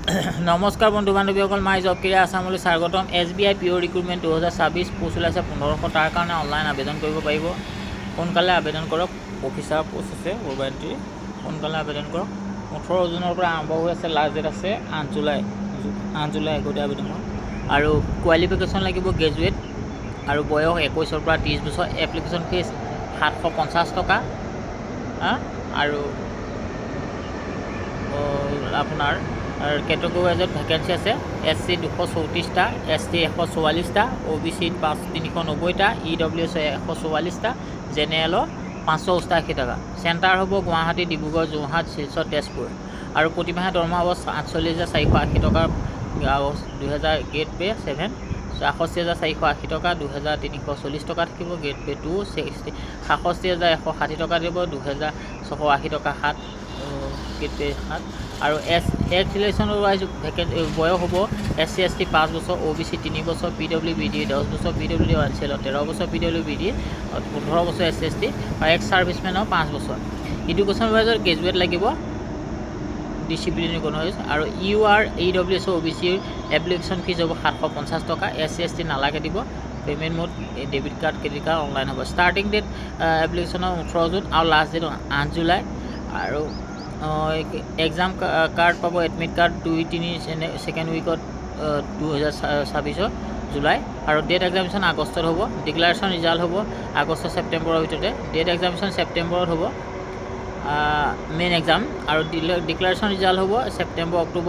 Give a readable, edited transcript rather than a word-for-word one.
নমস্কাৰ বন্ধু বান্ধৱীসকল, my job career আছামলৈ স্বাগতম। SBI পিঅ' ৰিক্ৰুটমেণ্ট 2026 পোষ্ট ওলাইছে 1500। তাৰ কাৰণে অনলাইন আবেদন কৰিব পাৰিব। সোনকালে আবেদন কৰক। অফিচাৰ পোষ্ট আছে গভৰ্ণমেণ্ট এণ্ট্ৰি, সোনকালে আবেদন কৰক। 18 জুনৰ পৰা আৰম্ভ হৈ আছে, লাষ্ট ডেট আছে 8 জুলাই আগতে আবেদন কৰক। আৰু কোৱালিফিকেশ্যন লাগিব গ্ৰেজুৱেট আৰু বয়স 21 পৰা 30 বছৰ। এপ্লিকেশ্যন ফিজ 750 টকা। আৰু আপোনাৰ কেটেগৰী ৱাইজত ভেকেঞ্চি আছে। SC 234টা, ST 144টা, OBC 390টা, EWS 144টা, জেনেৰেলৰ 588 টকা। চেণ্টাৰ হ'ব গুৱাহাটী, ডিব্ৰুগড়, যোৰহাট, শিলচৰ, তেজপুৰ। আৰু প্ৰতিমাহে দৰমহা হ'ব 48,480 টকা 2000 গ্ৰেড পে 7, 61,480 টকা 2340 টকা থাকিব। গ্ৰেড পে 2 67,160 টকা দিব, 2680 টকা 7 গ্ৰেড পে 7। আৰু ৰিলেশ্যনৰ ৱাইজ বয়স হ'ব SC ST 5 বছৰ, OBC 3 বছৰ, PWBD 10 বছৰ, PWD অঞ্চলত 13 বছৰ, PWBD 15 বছৰ, SC ST আৰু এক্স ছাৰ্ভিচমেনৰ 5 বছৰ। এডুকেশ্যন ৱাইজত গ্ৰেজুৱেট লাগিব, ডিচিপ্লিন ইকনমিক্স। আৰু UR EWS OBC application fees হ'ব 750 টকা। SC ST নালাগে দিব। Payment mode debit card, credit card online হ'ব। ষ্টাৰ্টিং ডেট এপ্লিকেশ্যনৰ 18 জুন আৰু লাষ্ট ডেট 8 জুলাই। আৰু এক্সাম কাৰ্ড পাব, এডমিট কাৰ্ড 2-3 ছেকেণ্ড উইকত 2026 জুলাই। আৰু ডেট এক্সামিনেশ্যন আগষ্টত হ'ব। ডিক্লাৰেশ্যন ৰিজাল্ট হ'ব আগষ্ট ছেপ্টেম্বৰৰ ভিতৰতে। ডেট এক্সামিনেশ্যন ছেপ্টেম্বৰত হ'ব মেইন এক্সাম, আৰু ডিক্লাৰেশ্যন ৰিজাল্ট হ'ব ছেপ্টেম্বৰ অক্টোবৰত